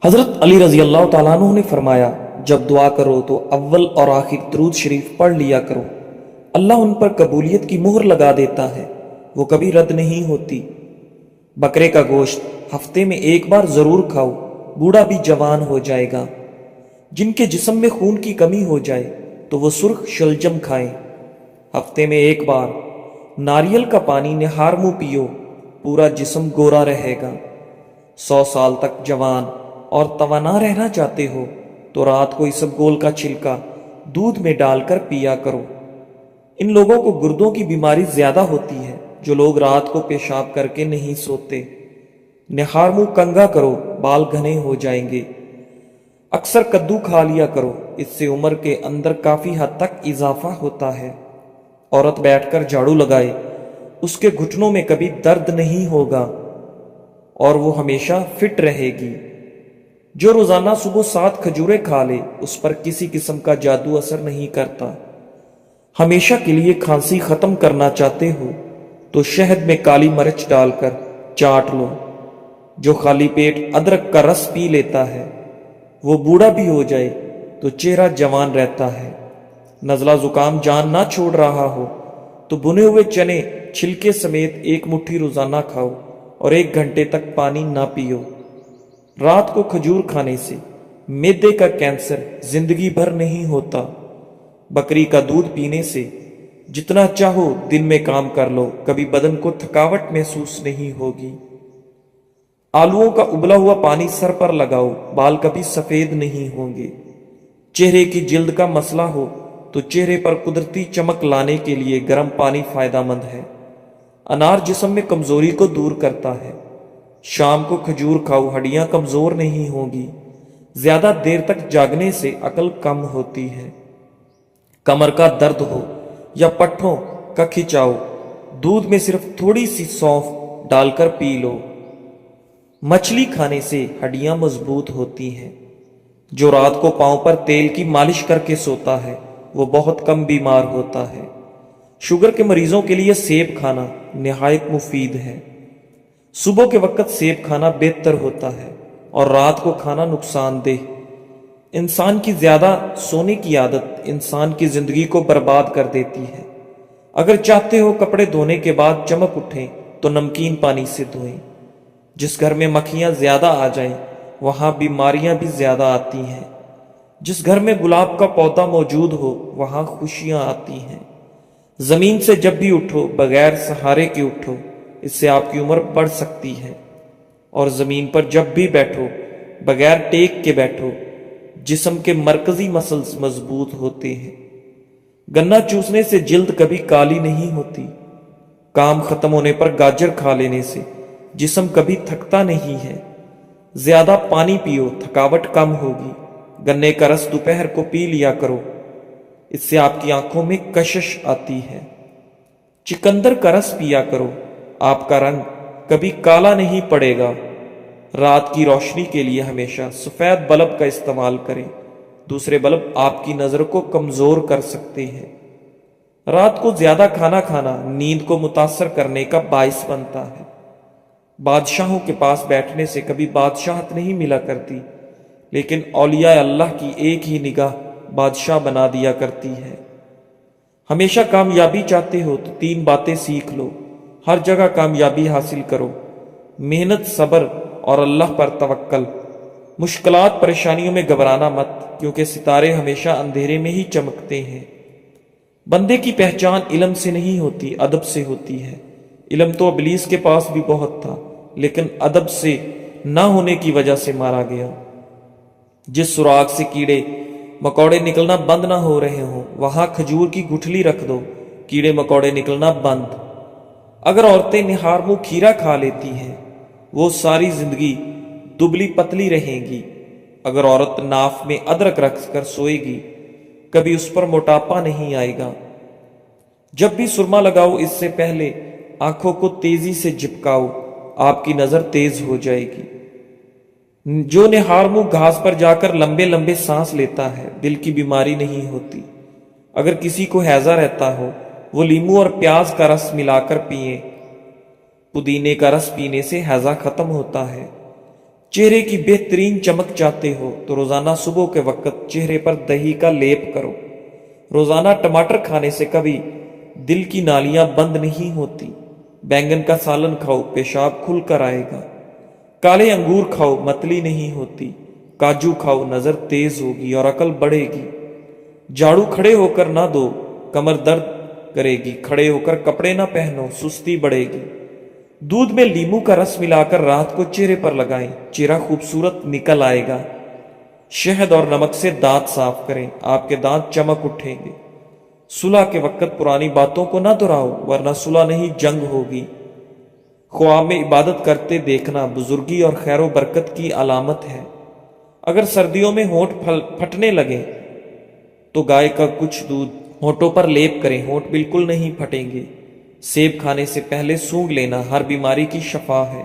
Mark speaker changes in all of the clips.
Speaker 1: حضرت علی رضی اللہ تعالیٰ عنہ نے فرمایا، جب دعا کرو تو اول اور آخر درود شریف پڑھ لیا کرو، اللہ ان پر قبولیت کی مہر لگا دیتا ہے، وہ کبھی رد نہیں ہوتی۔ بکرے کا گوشت ہفتے میں ایک بار ضرور کھاؤ، بوڑھا بھی جوان ہو جائے گا۔ جن کے جسم میں خون کی کمی ہو جائے تو وہ سرخ شلجم کھائیں۔ ہفتے میں ایک بار ناریل کا پانی نہار منہ پیو، پورا جسم گورا رہے گا۔ 100 سال تک جوان اور توانا رہنا چاہتے ہو تو رات کو اسبگول کا چھلکا دودھ میں ڈال کر پیا کرو۔ ان لوگوں کو گردوں کی بیماری زیادہ ہوتی ہے جو لوگ رات کو پیشاب کر کے نہیں سوتے۔ نہار منہ کنگھا کرو، بال گھنے ہو جائیں گے۔ اکثر کدو کھا لیا کرو، اس سے عمر کے اندر کافی حد تک اضافہ ہوتا ہے۔ عورت بیٹھ کر جھاڑو لگائے، اس کے گھٹنوں میں کبھی درد نہیں ہوگا اور وہ ہمیشہ فٹ رہے گی۔ جو روزانہ صبح 7 کھجوریں کھا لے اس پر کسی قسم کا جادو اثر نہیں کرتا۔ ہمیشہ کے لیے کھانسی ختم کرنا چاہتے ہو تو شہد میں کالی مرچ ڈال کر چاٹ لو۔ جو خالی پیٹ ادرک کا رس پی لیتا ہے وہ بوڑھا بھی ہو جائے تو چہرہ جوان رہتا ہے۔ نزلہ زکام جان نہ چھوڑ رہا ہو تو بنے ہوئے چنے چھلکے سمیت 1 مٹھی روزانہ کھاؤ اور 1 گھنٹے تک پانی نہ پیو۔ رات کو کھجور کھانے سے معدے کا کینسر زندگی بھر نہیں ہوتا۔ بکری کا دودھ پینے سے جتنا چاہو دن میں کام کر لو، کبھی بدن کو تھکاوٹ محسوس نہیں ہوگی۔ آلوؤں کا ابلا ہوا پانی سر پر لگاؤ، بال کبھی سفید نہیں ہوں گے۔ چہرے کی جلد کا مسئلہ ہو تو چہرے پر قدرتی چمک لانے کے لیے گرم پانی فائدہ مند ہے۔ انار جسم میں کمزوری کو دور کرتا ہے۔ شام کو کھجور کھاؤ، ہڈیاں کمزور نہیں ہوں گی۔ زیادہ دیر تک جاگنے سے عقل کم ہوتی ہے۔ کمر کا درد ہو یا پٹھوں کا کھچاؤ، دودھ میں صرف تھوڑی سی سونف ڈال کر پی لو۔ مچھلی کھانے سے ہڈیاں مضبوط ہوتی ہیں۔ جو رات کو پاؤں پر تیل کی مالش کر کے سوتا ہے وہ بہت کم بیمار ہوتا ہے۔ شوگر کے مریضوں کے لیے سیب کھانا نہایت مفید ہے۔ صبح کے وقت سیب کھانا بہتر ہوتا ہے اور رات کو کھانا نقصان دہ۔ انسان کی زیادہ سونے کی عادت انسان کی زندگی کو برباد کر دیتی ہے۔ اگر چاہتے ہو کپڑے دھونے کے بعد چمک اٹھیں تو نمکین پانی سے دھوئیں۔ جس گھر میں مکھیاں زیادہ آ جائیں وہاں بیماریاں بھی زیادہ آتی ہیں۔ جس گھر میں گلاب کا پودا موجود ہو وہاں خوشیاں آتی ہیں۔ زمین سے جب بھی اٹھو بغیر سہارے کے اٹھو، اس سے آپ کی عمر بڑھ سکتی ہے۔ اور زمین پر جب بھی بیٹھو بغیر ٹیک کے بیٹھو، جسم کے مرکزی مسلز مضبوط ہوتے ہیں۔ گنا چوسنے سے جلد کبھی کالی نہیں ہوتی۔ کام ختم ہونے پر گاجر کھا لینے سے جسم کبھی تھکتا نہیں ہے۔ زیادہ پانی پیو، تھکاوٹ کم ہوگی۔ گنے کا رس دوپہر کو پی لیا کرو، اس سے آپ کی آنکھوں میں کشش آتی ہے۔ چقندر کا رس پیا کرو، آپ کا رنگ کبھی کالا نہیں پڑے گا۔ رات کی روشنی کے لیے ہمیشہ سفید بلب کا استعمال کریں، دوسرے بلب آپ کی نظر کو کمزور کر سکتے ہیں۔ رات کو زیادہ کھانا کھانا نیند کو متاثر کرنے کا باعث بنتا ہے۔ بادشاہوں کے پاس بیٹھنے سے کبھی بادشاہت نہیں ملا کرتی، لیکن اولیاء اللہ کی ایک ہی نگاہ بادشاہ بنا دیا کرتی ہے۔ ہمیشہ کامیابی چاہتے ہو تو 3 باتیں سیکھ لو۔ ہر جگہ کامیابی حاصل کرو، محنت، صبر اور اللہ پر توکل۔ مشکلات پریشانیوں میں گھبرانا مت، کیونکہ ستارے ہمیشہ اندھیرے میں ہی چمکتے ہیں۔ بندے کی پہچان علم سے نہیں ہوتی، ادب سے ہوتی ہے۔ علم تو ابلیس کے پاس بھی بہت تھا، لیکن ادب سے نہ ہونے کی وجہ سے مارا گیا۔ جس سراغ سے کیڑے مکوڑے نکلنا بند نہ ہو رہے ہوں وہاں کھجور کی گٹھلی رکھ دو، کیڑے مکوڑے نکلنا بند۔ اگر عورتیں نہار منہ کھیرا کھا لیتی ہیں وہ ساری زندگی دبلی پتلی رہیں گی۔ اگر عورت ناف میں ادرک رکھ کر سوئے گی کبھی اس پر موٹاپا نہیں آئے گا۔ جب بھی سرما لگاؤ اس سے پہلے آنکھوں کو تیزی سے جھپکاؤ، آپ کی نظر تیز ہو جائے گی۔ جو نہار منہ گھاس پر جا کر لمبے لمبے سانس لیتا ہے دل کی بیماری نہیں ہوتی۔ اگر کسی کو ہیضہ رہتا ہو وہ لیموں اور پیاز کا رس ملا کر پئیں۔ پودینے کا رس پینے سے ہیضہ ختم ہوتا ہے۔ چہرے کی بہترین چمک چاہتے ہو تو روزانہ صبح کے وقت چہرے پر دہی کا لیپ کرو۔ روزانہ ٹماٹر کھانے سے کبھی دل کی نالیاں بند نہیں ہوتی۔ بینگن کا سالن کھاؤ، پیشاب کھل کر آئے گا۔ کالے انگور کھاؤ، متلی نہیں ہوتی۔ کاجو کھاؤ، نظر تیز ہوگی اور عقل بڑھے گی۔ جھاڑو کھڑے ہو کر نہ دو، کمر درد کرے گی۔ کھڑے ہو کر کپڑے نہ پہنو، سستی بڑھے گی۔ دودھ میں لیموں کا رس ملا کر رات کو چہرے پر لگائیں، چہرہ خوبصورت نکل آئے گا۔ شہد اور نمک سے دانت صاف کریں، آپ کے دانت چمک اٹھیں گے۔ صلح کے وقت پرانی باتوں کو نہ دہراؤ، ورنہ صلح نہیں جنگ ہوگی۔ خواب میں عبادت کرتے دیکھنا بزرگی اور خیر و برکت کی علامت ہے۔ اگر سردیوں میں ہونٹ پھٹنے لگے تو گائے کا کچھ دودھ ہونٹوں پر لیپ کریں، ہونٹ بالکل نہیں پھٹیں گے۔ سیب کھانے سے پہلے سونگھ لینا ہر بیماری کی شفا ہے۔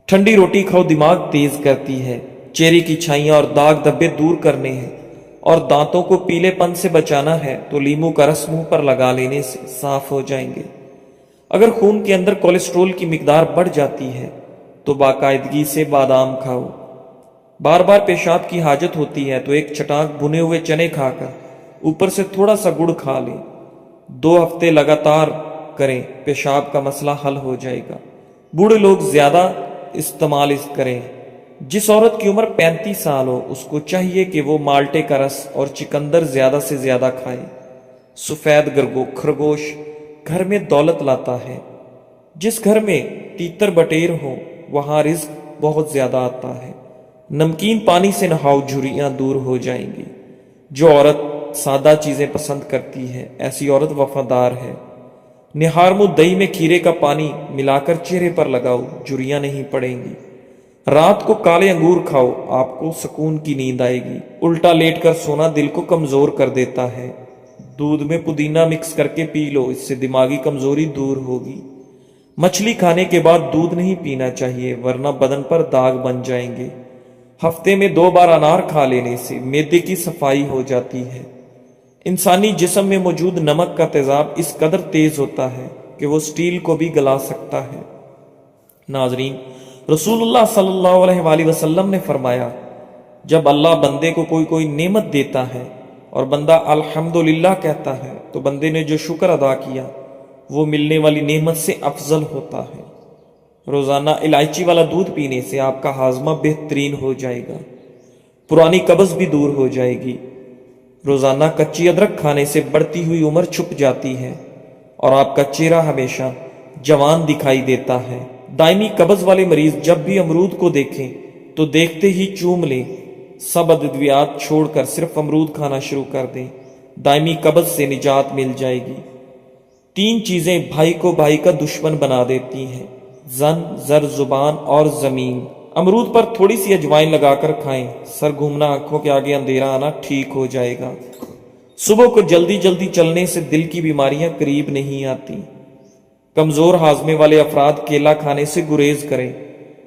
Speaker 1: ٹھنڈی روٹی کھاؤ، دماغ تیز کرتی ہے۔ چہرے کی چھائیاں اور داغ دھبے دور کرنے ہیں اور دانتوں کو پیلے پن سے بچانا ہے تو لیموں کا رس منہ پر لگا لینے سے صاف ہو جائیں گے۔ اگر خون کے اندر کولیسٹرول کی مقدار بڑھ جاتی ہے تو باقاعدگی سے بادام کھاؤ۔ بار بار پیشاب کی حاجت ہوتی ہے تو ایک چٹاک بھنے ہوئے چنے کھا کر اوپر سے تھوڑا سا گڑ کھا لیں۔ 2 ہفتے لگاتار کریں، پیشاب کا مسئلہ حل ہو جائے گا۔ بوڑھے لوگ زیادہ استعمال کریں۔ جس عورت کی عمر 35 سال ہو اس کو چاہیے کہ وہ مالٹے کا رس اور چکندر زیادہ سے زیادہ کھائے۔ سفید خرگوش گھر میں دولت لاتا ہے۔ جس گھر میں تیتر بٹیر ہو وہاں رزق بہت زیادہ آتا ہے۔ نمکین پانی سے نہاؤ، جھریاں دور ہو جائیں گی۔ جو عورت سادہ چیزیں پسند کرتی ہے ایسی عورت وفادار ہے۔ نہار منہ دہی میں کھیرے کا پانی ملا کر چہرے پر لگاؤ، جھریاں نہیں پڑیں گی۔ رات کو کالے انگور کھاؤ، آپ کو سکون کی نیند آئے گی۔ الٹا لیٹ کر سونا دل کو کمزور کر دیتا ہے۔ دودھ میں پودینہ مکس کر کے پی لو، اس سے دماغی کمزوری دور ہوگی۔ مچھلی کھانے کے بعد دودھ نہیں پینا چاہیے ورنہ بدن پر داغ بن جائیں گے۔ ہفتے میں 2 بار انار کھا لینے سے معدے کی صفائی ہو جاتی ہے۔ انسانی جسم میں موجود نمک کا تیزاب اس قدر تیز ہوتا ہے کہ وہ سٹیل کو بھی گلا سکتا ہے۔ ناظرین، رسول اللہ صلی اللہ علیہ وآلہ وسلم نے فرمایا، جب اللہ بندے کو کوئی نعمت دیتا ہے اور بندہ الحمدللہ کہتا ہے تو بندے نے جو شکر ادا کیا وہ ملنے والی نعمت سے افضل ہوتا ہے۔ روزانہ الائچی والا دودھ پینے سے آپ کا ہاضمہ بہترین ہو جائے گا، پرانی قبض بھی دور ہو جائے گی۔ روزانہ کچی ادرک کھانے سے بڑھتی ہوئی عمر چھپ جاتی ہے اور آپ کا چہرہ ہمیشہ جوان دکھائی دیتا ہے۔ دائمی قبض والے مریض جب بھی امرود کو دیکھیں تو دیکھتے ہی چوم لیں، سب ادویات چھوڑ کر صرف امرود کھانا شروع کر دیں، دائمی قبض سے نجات مل جائے گی۔ 3 چیزیں بھائی کو بھائی کا دشمن بنا دیتی ہیں، زن، زر، زبان اور زمین۔ امرود پر تھوڑی سی اجوائن لگا کر کھائیں، سر گھومنا، آنکھوں کے آگے اندھیرا آنا ٹھیک ہو جائے گا۔ صبح کو جلدی چلنے سے دل کی بیماریاں قریب نہیں آتی۔ کمزور ہاضمے والے افراد کیلا کھانے سے گریز کریں۔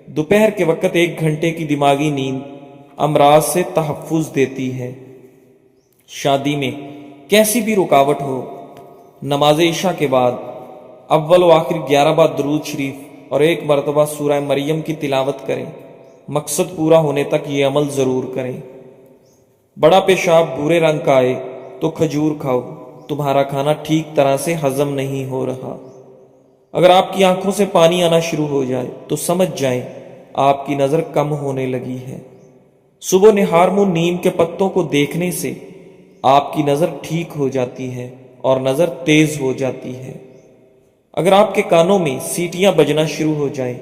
Speaker 1: دوپہر کے وقت 1 گھنٹے کی دماغی نیند امراض سے تحفظ دیتی ہے۔ شادی میں کیسی بھی رکاوٹ ہو، نماز عشاء کے بعد اول و آخر 11 بار درود شریف اور 1 مرتبہ سورہ مریم کی تلاوت کریں۔ مقصد پورا ہونے تک یہ عمل ضرور کریں۔ بڑا پیشاب بھورے رنگ کا آئے تو کھجور کھاؤ، تمہارا کھانا ٹھیک طرح سے ہضم نہیں ہو رہا۔ اگر آپ کی آنکھوں سے پانی آنا شروع ہو جائے تو سمجھ جائیں آپ کی نظر کم ہونے لگی ہے۔ صبح نہار منہ نیم کے پتوں کو دیکھنے سے آپ کی نظر ٹھیک ہو جاتی ہے اور نظر تیز ہو جاتی ہے۔ اگر آپ کے کانوں میں سیٹیاں بجنا شروع ہو جائیں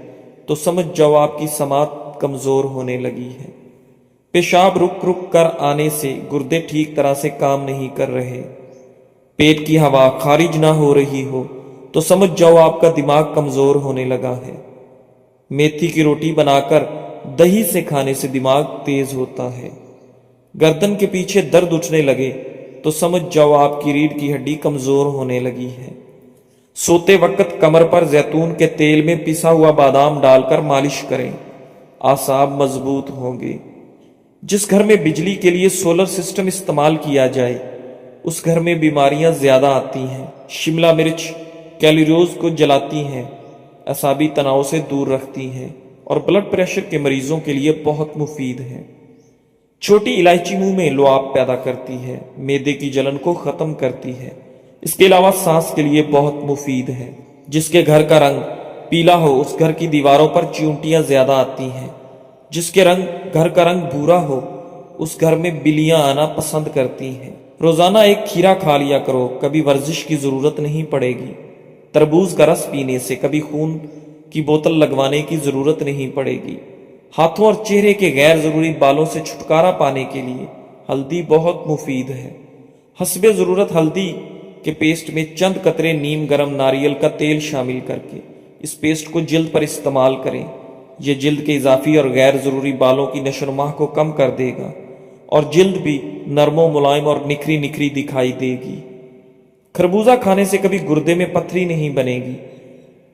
Speaker 1: تو سمجھ جاؤ آپ کی سماعت کمزور ہونے لگی ہے۔ پیشاب رک کر آنے سے گردے ٹھیک طرح سے کام نہیں کر رہے، پیٹ کی ہوا خارج نہ ہو رہی ہو تو سمجھ جاؤ آپ کا دماغ کمزور ہونے لگا ہے۔ میتھی کی روٹی بنا کر دہی سے کھانے سے دماغ تیز ہوتا ہے۔ گردن کے پیچھے درد اٹھنے لگے تو سمجھ جاؤ آپ کی ریڑھ کی ہڈی کمزور ہونے لگی ہے۔ سوتے وقت کمر پر زیتون کے تیل میں پسا ہوا بادام ڈال کر مالش کریں، اعصاب مضبوط ہوں گے۔ جس گھر میں بجلی کے لیے سولر سسٹم استعمال کیا جائے اس گھر میں بیماریاں زیادہ آتی ہیں۔ شملہ مرچ کیلوریز کو جلاتی ہیں، اعصابی تناؤ سے دور رکھتی ہیں اور بلڈ پریشر کے مریضوں کے لیے بہت مفید ہے۔ چھوٹی الائچی منہ میں لعاب پیدا کرتی ہے، معدے کی جلن کو ختم کرتی ہے۔ اس کے علاوہ سانس کے لیے بہت مفید ہے۔ جس کے گھر کا رنگ پیلا ہو اس گھر کی دیواروں پر چیونٹیاں زیادہ آتی ہیں۔ جس کے گھر کا رنگ بھورا ہو اس گھر میں بلیاں آنا پسند کرتی ہیں۔ روزانہ ایک کھیرا کھا لیا کرو، کبھی ورزش کی ضرورت نہیں پڑے گی۔ تربوز کا رس پینے سے کبھی خون کی بوتل لگوانے کی ضرورت نہیں پڑے گی۔ ہاتھوں اور چہرے کے غیر ضروری بالوں سے چھٹکارا پانے کے لیے ہلدی بہت مفید ہے۔ حسب ضرورت ہلدی کے پیسٹ میں چند قطرے نیم گرم ناریل کا تیل شامل کر کے اس پیسٹ کو جلد پر استعمال کریں۔ یہ جلد کے اضافی اور غیر ضروری بالوں کی نشو و نما کو کم کر دے گا اور جلد بھی نرم و ملائم اور نکھری نکھری دکھائی دے گی۔ خربوزہ کھانے سے کبھی گردے میں پتھری نہیں بنے گی۔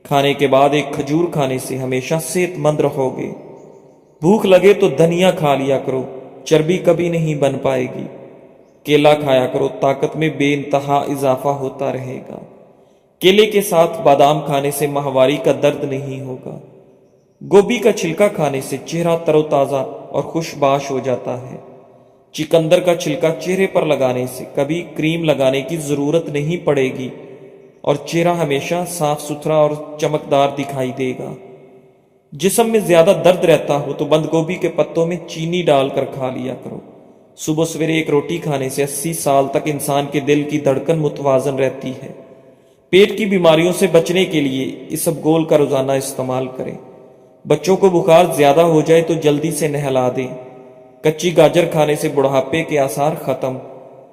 Speaker 1: کھانے کے بعد ایک کھجور کھانے سے ہمیشہ صحت مند رہو گے۔ بھوک لگے تو دھنیا کھا لیا کرو، چربی کبھی نہیں بن پائے گی۔ کیلا کھایا کرو، طاقت میں بے انتہا اضافہ ہوتا رہے گا۔ کیلے کے ساتھ بادام کھانے سے ماہواری کا درد نہیں ہوگا۔ گوبھی کا چھلکا کھانے سے چہرہ تر و تازہ اور خوش باش ہو جاتا ہے۔ چکندر کا چھلکا چہرے پر لگانے سے کبھی کریم لگانے کی ضرورت نہیں پڑے گی اور چہرہ ہمیشہ صاف ستھرا اور چمکدار دکھائی دے گا۔ جسم میں زیادہ درد رہتا ہو تو بند گوبھی کے پتوں میں چینی ڈال کر کھا لیا کرو۔ صبح سویرے ایک روٹی کھانے سے 80 سال تک انسان کے دل کی دھڑکن متوازن رہتی ہے۔ پیٹ کی بیماریوں سے بچنے کے لیے اسبگول کا روزانہ استعمال کریں۔ بچوں کو بخار زیادہ ہو جائے تو جلدی سے نہلا دیں۔ کچی گاجر کھانے سے بڑھاپے کے آثار ختم۔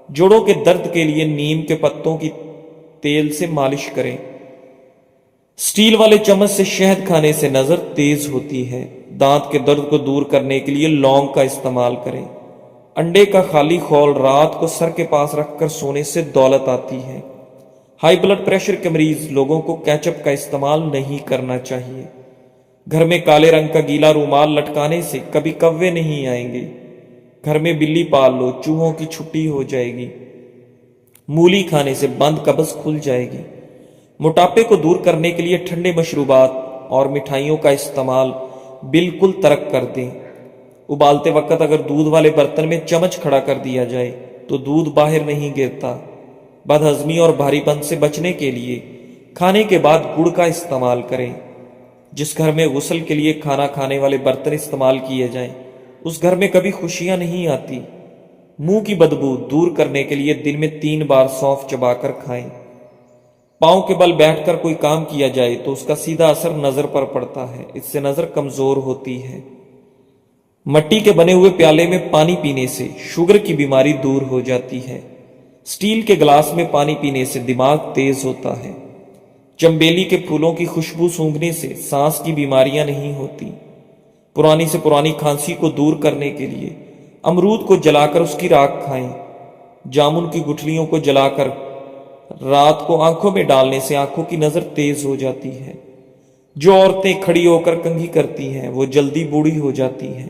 Speaker 1: جوڑوں کے درد کے لیے نیم کے پتوں کی تیل سے مالش کریں۔ سٹیل والے چمچ سے شہد کھانے سے نظر تیز ہوتی ہے۔ دانت کے درد کو دور کرنے کے لیے لونگ کا استعمال کریں۔ انڈے کا خالی خول رات کو سر کے پاس رکھ کر سونے سے دولت آتی ہے۔ ہائی بلڈ پریشر کے مریض لوگوں کو کیچپ کا استعمال نہیں کرنا چاہیے۔ گھر میں کالے رنگ کا گیلا رومال لٹکانے سے کبھی کوے نہیں آئیں گے۔ گھر میں بلی پال لو، چوہوں کی چھٹی ہو جائے گی۔ مولی کھانے سے بند قبض کھل جائے گی۔ موٹاپے کو دور کرنے کے لیے ٹھنڈے مشروبات اور مٹھائیوں کا استعمال بالکل ترک کر دیں۔ ابالتے وقت اگر دودھ والے برتن میں چمچ کھڑا کر دیا جائے تو دودھ باہر نہیں گرتا۔ بد ہضمی اور بھاری پن سے بچنے کے لیے کھانے کے بعد گڑ کا استعمال کریں۔ جس گھر میں غسل کے لیے کھانا کھانے والے برتن استعمال کیے جائیں اس گھر میں کبھی خوشیاں نہیں آتی۔ منہ کی بدبو دور کرنے کے لیے دن میں 3 بار سونف چبا کر کھائیں۔ پاؤں کے بل بیٹھ کر کوئی کام کیا جائے تو اس کا سیدھا اثر نظر پر پڑتا ہے، اس سے نظر کمزور ہوتی ہے۔ مٹی کے بنے ہوئے پیالے میں پانی پینے سے شوگر کی بیماری دور ہو جاتی ہے۔ سٹیل کے گلاس میں پانی پینے سے دماغ تیز ہوتا ہے۔ چمبیلی کے پھولوں کی خوشبو سونگھنے سے سانس کی بیماریاں نہیں ہوتی۔ پرانی سے پرانی کھانسی کو دور کرنے کے لیے امرود کو جلا کر اس کی راکھ کھائیں۔ جامن کی گٹھلیوں کو جلا کر رات کو آنکھوں میں ڈالنے سے آنکھوں کی نظر تیز ہو جاتی ہے۔ جو عورتیں کھڑی ہو کر کنگھی کرتی ہیں وہ جلدی بوڑھی ہو جاتی ہیں،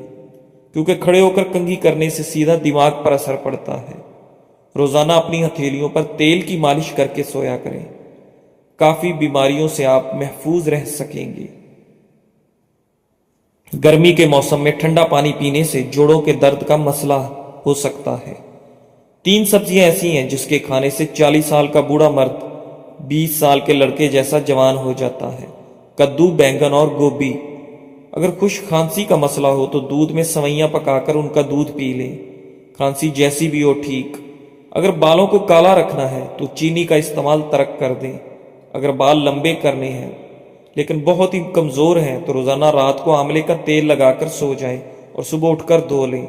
Speaker 1: کیونکہ کھڑے ہو کر کنگھی کرنے سے سیدھا دماغ پر اثر پڑتا ہے۔ روزانہ اپنی ہتھیلیوں پر تیل کی مالش کر کے سویا کریں۔ کافی بیماریوں سے آپ محفوظ رہ سکیں گے۔ گرمی کے موسم میں ٹھنڈا پانی پینے سے جوڑوں کے درد کا مسئلہ ہو سکتا ہے۔ 3 سبزیاں ایسی ہیں جس کے کھانے سے 40 سال کا بوڑھا مرد 20 سال کے لڑکے جیسا جوان ہو جاتا ہے۔ کدو، بینگن اور گوبھی۔ اگر خشک کھانسی کا مسئلہ ہو تو دودھ میں سوئیاں پکا کر ان کا دودھ پی لیں۔ کھانسی جیسی بھی ہو ٹھیک۔ اگر بالوں کو کالا رکھنا ہے تو چینی کا استعمال ترک کر دیں۔ اگر بال لمبے کرنے ہیں لیکن بہت ہی کمزور ہیں تو روزانہ رات کو آملے کا تیل لگا کر سو جائیں اور صبح اٹھ کر دھو لیں۔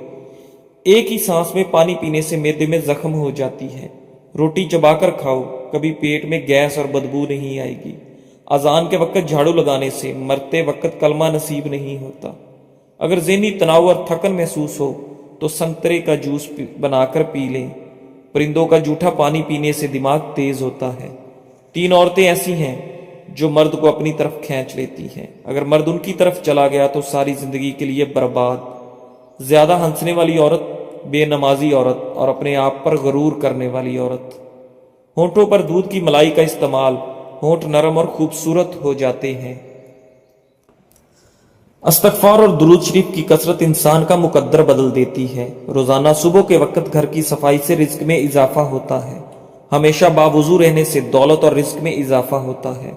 Speaker 1: ایک ہی سانس میں پانی پینے سے معدے میں زخم ہو جاتی ہے۔ روٹی چبا کر کھاؤ، کبھی پیٹ میں گیس اور بدبو نہیں آئے گی۔ اذان کے وقت جھاڑو لگانے سے مرتے وقت کلمہ نصیب نہیں ہوتا۔ اگر ذہنی تناؤ اور تھکن محسوس ہو تو سنترے کا جوس بنا کر پی لیں۔ پرندوں کا جھوٹا پانی پینے سے دماغ تیز ہوتا ہے۔ 3 عورتیں ایسی ہیں جو مرد کو اپنی طرف کھینچ لیتی ہیں۔ اگر مرد ان کی طرف چلا گیا تو ساری زندگی کے لیے برباد۔ زیادہ ہنسنے والی عورت، بے نمازی عورت اور اپنے آپ پر غرور کرنے والی عورت۔ ہونٹوں پر دودھ کی ملائی کا استعمال، ہونٹ نرم اور خوبصورت ہو جاتے ہیں۔ استغفار اور درود شریف کی کثرت انسان کا مقدر بدل دیتی ہے۔ روزانہ صبح کے وقت گھر کی صفائی سے رزق میں اضافہ ہوتا ہے۔ ہمیشہ باوضو رہنے سے دولت اور رزق میں اضافہ ہوتا ہے۔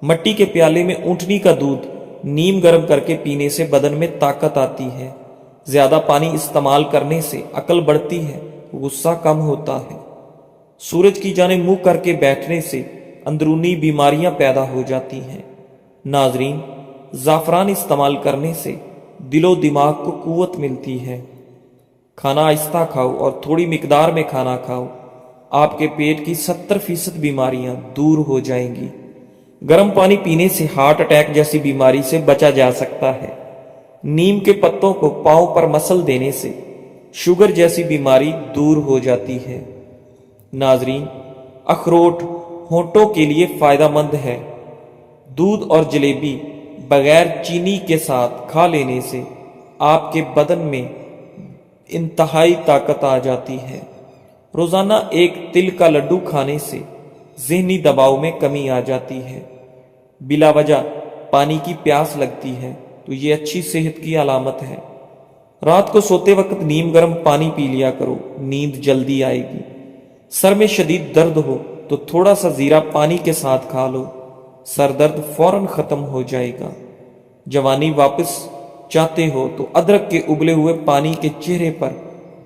Speaker 1: مٹی کے پیالے میں اونٹنی کا دودھ نیم گرم کر کے پینے سے بدن میں طاقت آتی ہے۔ زیادہ پانی استعمال کرنے سے عقل بڑھتی ہے، غصہ کم ہوتا ہے۔ سورج کی جانب منہ کر کے بیٹھنے سے اندرونی بیماریاں پیدا ہو جاتی ہیں۔ ناظرین، زعفران استعمال کرنے سے دل و دماغ کو قوت ملتی ہے۔ کھانا آہستہ کھاؤ اور تھوڑی مقدار میں کھانا کھاؤ، آپ کے پیٹ کی 70% بیماریاں دور ہو جائیں گی۔ گرم پانی پینے سے ہارٹ اٹیک جیسی بیماری سے بچا جا سکتا ہے۔ نیم کے پتوں کو پاؤں پر مسل دینے سے شوگر جیسی بیماری دور ہو جاتی ہے۔ ناظرین، اخروٹ ہونٹوں کے لیے فائدہ مند ہے۔ دودھ اور جلیبی بغیر چینی کے ساتھ کھا لینے سے آپ کے بدن میں انتہائی طاقت آ جاتی ہے۔ روزانہ ایک تل کا لڈو کھانے سے ذہنی دباؤ میں کمی آ جاتی ہے۔ بلا وجہ پانی کی پیاس لگتی ہے تو یہ اچھی صحت کی علامت ہے۔ رات کو سوتے وقت نیم گرم پانی پی لیا کرو، نیند جلدی آئے گی۔ سر میں شدید درد ہو تو تھوڑا سا زیرہ پانی کے ساتھ کھا لو، سر درد فوراً ختم ہو جائے گا۔ جوانی واپس چاہتے ہو تو ادرک کے ابلے ہوئے پانی کے چہرے پر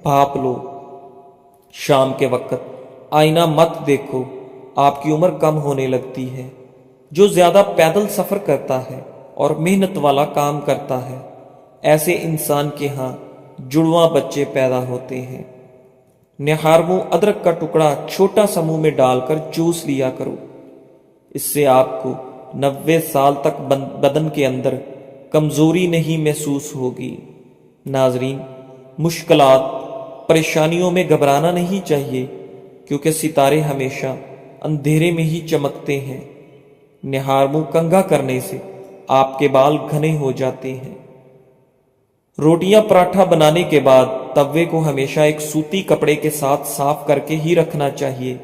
Speaker 1: بھاپ لو۔ شام کے وقت آئینہ مت دیکھو، آپ کی عمر کم ہونے لگتی ہے۔ جو زیادہ پیدل سفر کرتا ہے اور محنت والا کام کرتا ہے، ایسے انسان کے ہاں جڑواں بچے پیدا ہوتے ہیں۔ نہارمو ادرک کا ٹکڑا چھوٹا سا منہ میں ڈال کر چوس لیا کرو، اس سے آپ کو 90 سال تک بدن کے اندر کمزوری نہیں محسوس ہوگی۔ ناظرین، مشکلات، پریشانیوں میں گھبرانا نہیں چاہیے، کیونکہ ستارے ہمیشہ اندھیرے میں ہی چمکتے ہیں۔ نہارمو کنگھا کرنے سے آپ کے بال گھنے ہو جاتے ہیں۔ روٹیاں پراٹھا بنانے کے بعد توے کو ہمیشہ ایک سوتی کپڑے کے ساتھ صاف کر کے ہی رکھنا چاہیے۔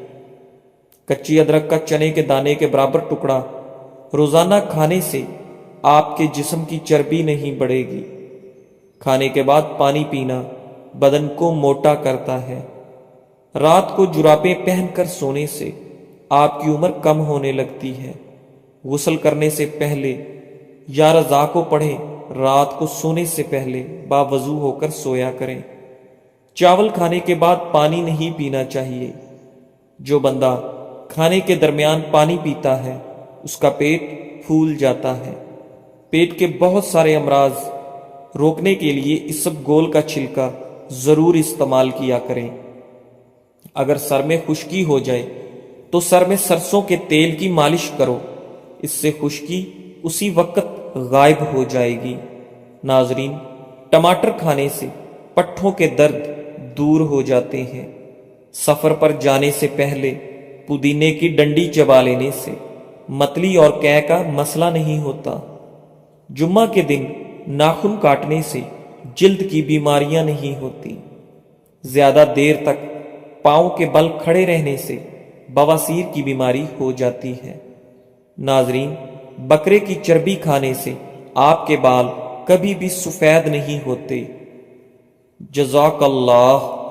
Speaker 1: کچی ادرک کا چنے کے دانے کے برابر ٹکڑا روزانہ کھانے سے آپ کے جسم کی چربی نہیں بڑھے گی۔ کھانے کے بعد پانی پینا بدن کو موٹا کرتا ہے۔ رات کو جرابیں پہن کر سونے سے آپ کی عمر کم ہونے لگتی ہے۔ غسل کرنے سے پہلے یا رضا کو پڑھیں، رات کو سونے سے پہلے باوضو ہو کر سویا کریں۔ چاول کھانے کے بعد پانی نہیں پینا چاہیے۔ جو بندہ کھانے کے درمیان پانی پیتا ہے اس کا پیٹ پھول جاتا ہے۔ پیٹ کے بہت سارے امراض روکنے کے لیے اسب گول کا چھلکا ضرور استعمال کیا کریں۔ اگر سر میں خشکی ہو جائے تو سر میں سرسوں کے تیل کی مالش کرو، اس سے خشکی اسی وقت غائب ہو جائے گی۔ ناظرین، ٹماٹر کھانے سے پٹھوں کے درد دور ہو جاتے ہیں۔ سفر پر جانے سے پہلے پودینے کی ڈنڈی چبا لینے سے متلی اور قے کا مسئلہ نہیں ہوتا۔ جمعہ کے دن ناخن کاٹنے سے جلد کی بیماریاں نہیں ہوتی۔ زیادہ دیر تک پاؤں کے بل کھڑے رہنے سے بواسیر کی بیماری ہو جاتی ہے۔ ناظرین، بکرے کی چربی کھانے سے آپ کے بال کبھی بھی سفید نہیں ہوتے۔ جزاک اللہ۔